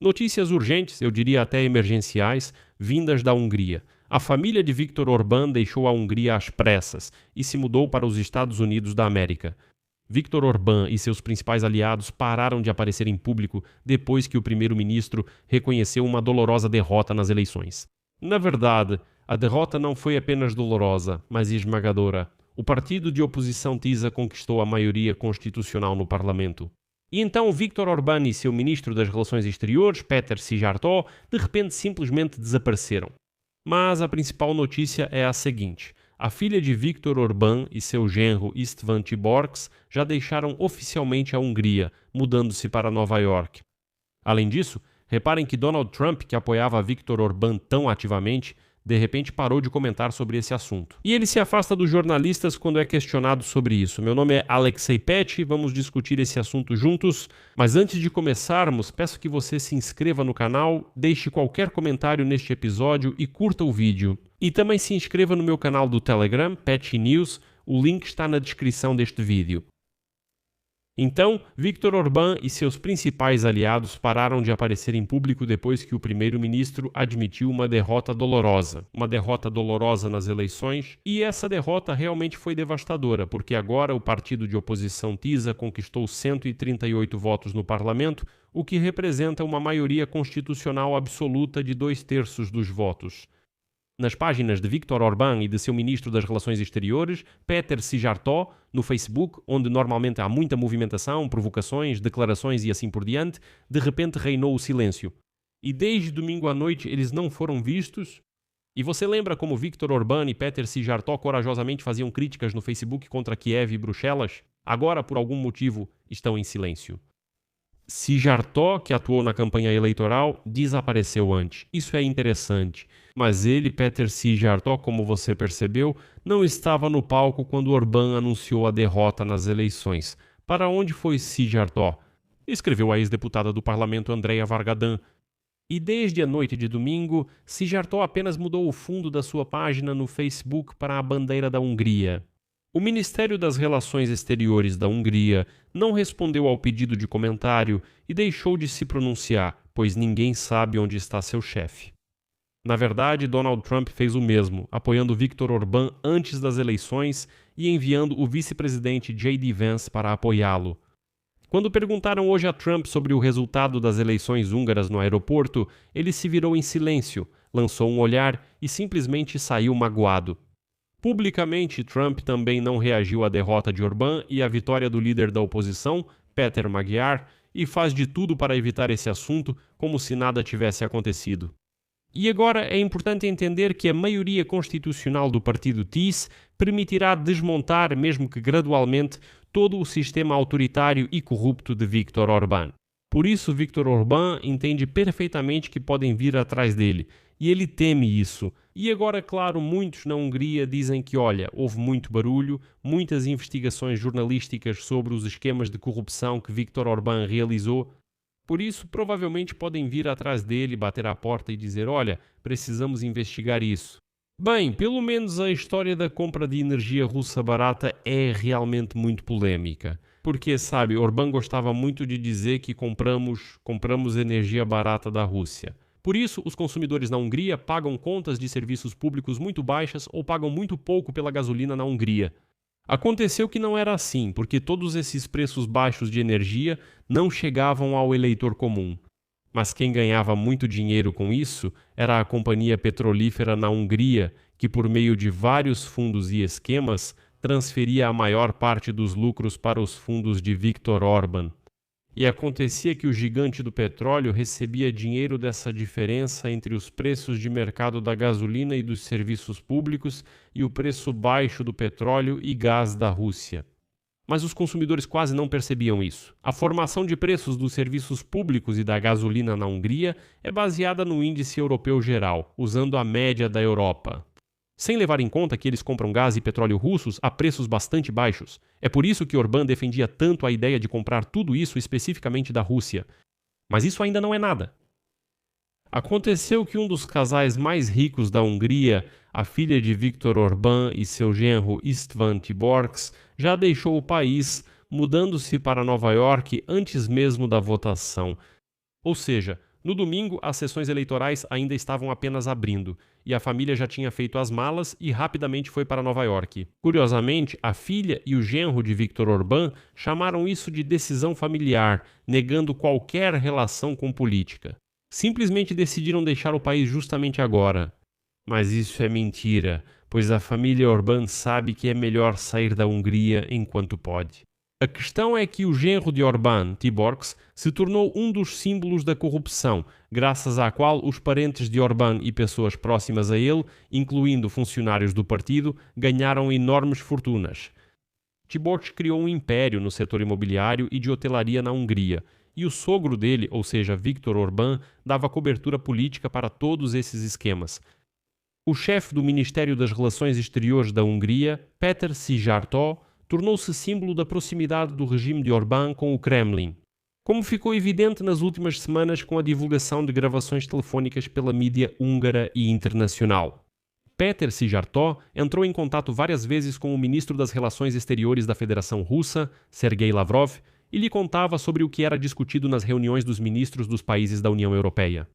Notícias urgentes, eu diria até emergenciais, vindas da Hungria. A família de Viktor Orbán deixou a Hungria às pressas e se mudou para os Estados Unidos da América. Viktor Orbán e seus principais aliados pararam de aparecer em público depois que o primeiro-ministro reconheceu uma dolorosa derrota nas eleições. Na verdade, a derrota não foi apenas dolorosa, mas esmagadora. O partido de oposição TISA conquistou a maioria constitucional no parlamento. E então Viktor Orbán e seu ministro das Relações Exteriores, Péter Szijjártó, de repente simplesmente desapareceram. Mas a principal notícia é a seguinte: a filha de Viktor Orbán e seu genro István Tiborcs já deixaram oficialmente a Hungria, mudando-se para Nova York. Além disso, reparem que Donald Trump, que apoiava Viktor Orbán tão ativamente, de repente parou de comentar sobre esse assunto. E ele se afasta dos jornalistas quando é questionado sobre isso. Meu nome é Alexei Pech, vamos discutir esse assunto juntos. Mas antes de começarmos, peço que você se inscreva no canal, deixe qualquer comentário neste episódio e curta o vídeo. E também se inscreva no meu canal do Telegram, Pech News, o link está na descrição deste vídeo. Então, Viktor Orbán e seus principais aliados pararam de aparecer em público depois que o primeiro-ministro admitiu uma derrota dolorosa nas eleições, e essa derrota realmente foi devastadora, porque agora o partido de oposição TISA conquistou 138 votos no parlamento, o que representa uma maioria constitucional absoluta de 2/3 dos votos. Nas páginas de Viktor Orbán e de seu ministro das Relações Exteriores, Péter Szijjártó, no Facebook, onde normalmente há muita movimentação, provocações, declarações e assim por diante, de repente reinou o silêncio. E desde domingo à noite eles não foram vistos? E você lembra como Viktor Orbán e Péter Szijjártó corajosamente faziam críticas no Facebook contra Kiev e Bruxelas? Agora, por algum motivo, estão em silêncio. Szijjártó, que atuou na campanha eleitoral, desapareceu antes. Isso é interessante. Mas ele, Péter Szijjártó, como você percebeu, não estava no palco quando Orbán anunciou a derrota nas eleições. Para onde foi Szijjártó? Escreveu a ex-deputada do parlamento Andrea Vargadã. E desde a noite de domingo, Szijjártó apenas mudou o fundo da sua página no Facebook para a bandeira da Hungria. O Ministério das Relações Exteriores da Hungria não respondeu ao pedido de comentário e deixou de se pronunciar, pois ninguém sabe onde está seu chefe. Na verdade, Donald Trump fez o mesmo, apoiando Viktor Orbán antes das eleições e enviando o vice-presidente J.D. Vance para apoiá-lo. Quando perguntaram hoje a Trump sobre o resultado das eleições húngaras no aeroporto, ele se virou em silêncio, lançou um olhar e simplesmente saiu magoado. Publicamente, Trump também não reagiu à derrota de Orbán e à vitória do líder da oposição, Péter Magyar, e faz de tudo para evitar esse assunto como se nada tivesse acontecido. E agora é importante entender que a maioria constitucional do partido TIS permitirá desmontar, mesmo que gradualmente, todo o sistema autoritário e corrupto de Viktor Orbán. Por isso, Viktor Orbán entende perfeitamente que podem vir atrás dele, e ele teme isso. E agora, claro, muitos na Hungria dizem que, olha, houve muito barulho, muitas investigações jornalísticas sobre os esquemas de corrupção que Viktor Orbán realizou. Por isso, provavelmente podem vir atrás dele, bater à porta e dizer, olha, precisamos investigar isso. Bem, pelo menos a história da compra de energia russa barata é realmente muito polêmica. Porque, sabe, Orbán gostava muito de dizer que compramos energia barata da Rússia. Por isso, os consumidores na Hungria pagam contas de serviços públicos muito baixas ou pagam muito pouco pela gasolina na Hungria. Aconteceu que não era assim, porque todos esses preços baixos de energia não chegavam ao eleitor comum. Mas quem ganhava muito dinheiro com isso era a companhia petrolífera na Hungria, que por meio de vários fundos e esquemas transferia a maior parte dos lucros para os fundos de Viktor Orbán. E acontecia que o gigante do petróleo recebia dinheiro dessa diferença entre os preços de mercado da gasolina e dos serviços públicos e o preço baixo do petróleo e gás da Rússia. Mas os consumidores quase não percebiam isso. A formação de preços dos serviços públicos e da gasolina na Hungria é baseada no índice europeu geral, usando a média da Europa. Sem levar em conta que eles compram gás e petróleo russos a preços bastante baixos. É por isso que Orbán defendia tanto a ideia de comprar tudo isso especificamente da Rússia. Mas isso ainda não é nada. Aconteceu que um dos casais mais ricos da Hungria, a filha de Viktor Orbán e seu genro István Tiborcs, já deixou o país, mudando-se para Nova York antes mesmo da votação. Ou seja, No domingo, as sessões eleitorais ainda estavam apenas abrindo, e a família já tinha feito as malas e rapidamente foi para Nova York. Curiosamente, a filha e o genro de Viktor Orbán chamaram isso de decisão familiar, negando qualquer relação com política. Simplesmente decidiram deixar o país justamente agora. Mas isso é mentira, pois a família Orbán sabe que é melhor sair da Hungria enquanto pode. A questão é que o genro de Orbán, Tiborgs, se tornou um dos símbolos da corrupção, graças à qual os parentes de Orbán e pessoas próximas a ele, incluindo funcionários do partido, ganharam enormes fortunas. Tiborgs criou um império no setor imobiliário e de hotelaria na Hungria, e o sogro dele, ou seja, Viktor Orbán, dava cobertura política para todos esses esquemas. O chefe do Ministério das Relações Exteriores da Hungria, Péter Szijjártó, tornou-se símbolo da proximidade do regime de Orbán com o Kremlin, como ficou evidente nas últimas semanas com a divulgação de gravações telefónicas pela mídia húngara e internacional. Péter Szijjártó entrou em contato várias vezes com o ministro das Relações Exteriores da Federação Russa, Sergei Lavrov, e lhe contava sobre o que era discutido nas reuniões dos ministros dos países da União Europeia.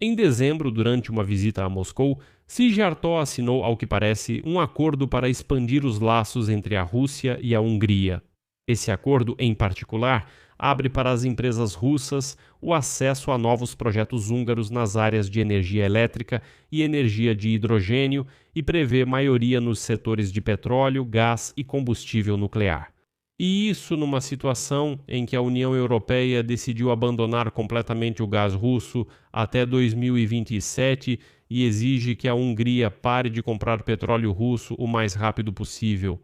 Em dezembro, durante uma visita a Moscou, Szijjártó assinou, ao que parece, um acordo para expandir os laços entre a Rússia e a Hungria. Esse acordo, em particular, abre para as empresas russas o acesso a novos projetos húngaros nas áreas de energia elétrica e energia de hidrogênio e prevê maioria nos setores de petróleo, gás e combustível nuclear. E isso numa situação em que a União Europeia decidiu abandonar completamente o gás russo até 2027 e exige que a Hungria pare de comprar petróleo russo o mais rápido possível.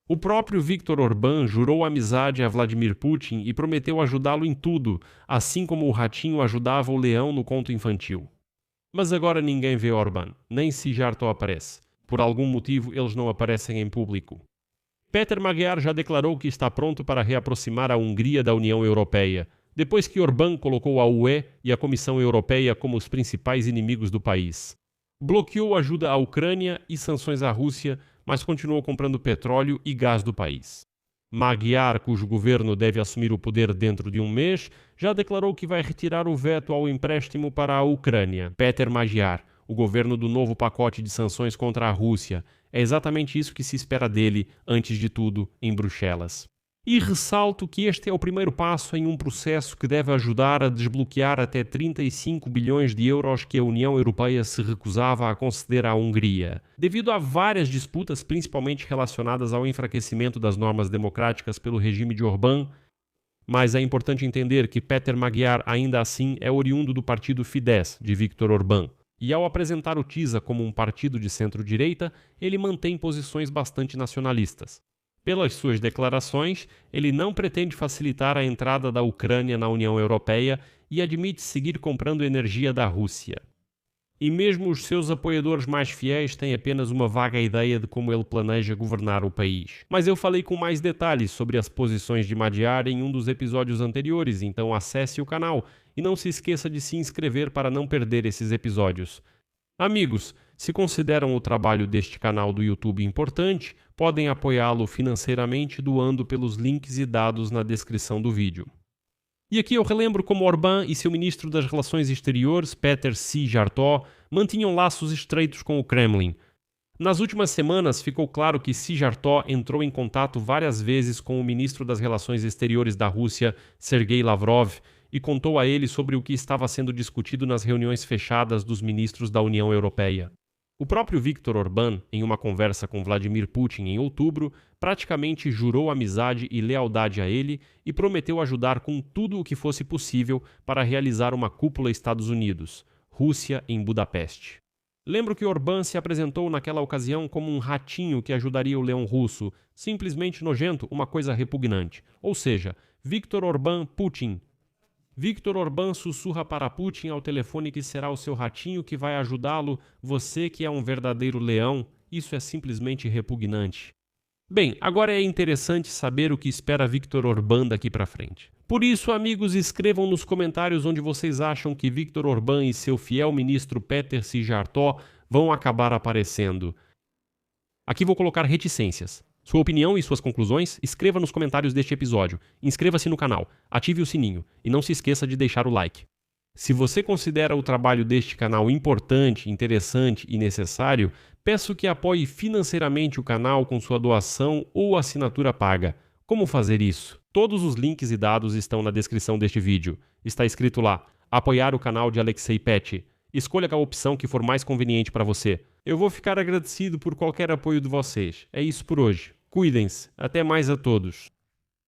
O próprio Viktor Orbán jurou amizade a Vladimir Putin e prometeu ajudá-lo em tudo, assim como o ratinho ajudava o leão no conto infantil. Mas agora ninguém vê Orbán, nem Szijjártó aparece. Por algum motivo eles não aparecem em público. Péter Magyar já declarou que está pronto para reaproximar a Hungria da União Europeia, depois que Orbán colocou a UE e a Comissão Europeia como os principais inimigos do país. Bloqueou ajuda à Ucrânia e sanções à Rússia, mas continuou comprando petróleo e gás do país. Magyar, cujo governo deve assumir o poder dentro de um mês, já declarou que vai retirar o veto ao empréstimo para a Ucrânia. Péter Magyar, o governo do novo pacote de sanções contra a Rússia. É exatamente isso que se espera dele, antes de tudo, em Bruxelas. E ressalto que este é o primeiro passo em um processo que deve ajudar a desbloquear até 35 bilhões de euros que a União Europeia se recusava a conceder à Hungria, devido a várias disputas, principalmente relacionadas ao enfraquecimento das normas democráticas pelo regime de Orbán. Mas é importante entender que Péter Magyar ainda assim é oriundo do partido Fidesz, de Viktor Orbán. E ao apresentar o TISA como um partido de centro-direita, ele mantém posições bastante nacionalistas. Pelas suas declarações, ele não pretende facilitar a entrada da Ucrânia na União Europeia e admite seguir comprando energia da Rússia. E mesmo os seus apoiadores mais fiéis têm apenas uma vaga ideia de como ele planeja governar o país. Mas eu falei com mais detalhes sobre as posições de Magyar em um dos episódios anteriores, então acesse o canal e não se esqueça de se inscrever para não perder esses episódios. Amigos, se consideram o trabalho deste canal do YouTube importante, podem apoiá-lo financeiramente doando pelos links e dados na descrição do vídeo. E aqui eu relembro como Orbán e seu ministro das Relações Exteriores, Péter Szijjártó, mantinham laços estreitos com o Kremlin. Nas últimas semanas ficou claro que Szijjártó entrou em contato várias vezes com o ministro das Relações Exteriores da Rússia, Sergei Lavrov, e contou a ele sobre o que estava sendo discutido nas reuniões fechadas dos ministros da União Europeia. O próprio Viktor Orbán, em uma conversa com Vladimir Putin em outubro, praticamente jurou amizade e lealdade a ele e prometeu ajudar com tudo o que fosse possível para realizar uma cúpula Estados Unidos, Rússia em Budapeste. Lembro que Orbán se apresentou naquela ocasião como um ratinho que ajudaria o leão russo, simplesmente nojento, uma coisa repugnante. Ou seja, Viktor Orbán Putin. Viktor Orbán sussurra para Putin ao telefone que será o seu ratinho que vai ajudá-lo, você que é um verdadeiro leão, isso é simplesmente repugnante. Bem, agora é interessante saber o que espera Viktor Orbán daqui para frente. Por isso, amigos, escrevam nos comentários onde vocês acham que Viktor Orbán e seu fiel ministro Péter Szijjártó vão acabar aparecendo. Aqui vou colocar reticências. Sua opinião e suas conclusões, escreva nos comentários deste episódio. Inscreva-se no canal, ative o sininho e não se esqueça de deixar o like. Se você considera o trabalho deste canal importante, interessante e necessário, peço que apoie financeiramente o canal com sua doação ou assinatura paga. Como fazer isso? Todos os links e dados estão na descrição deste vídeo. Está escrito lá: apoiar o canal de Alexei Pet. Escolha a opção que for mais conveniente para você. Eu vou ficar agradecido por qualquer apoio de vocês. É isso por hoje. Cuidem-se. Até mais a todos.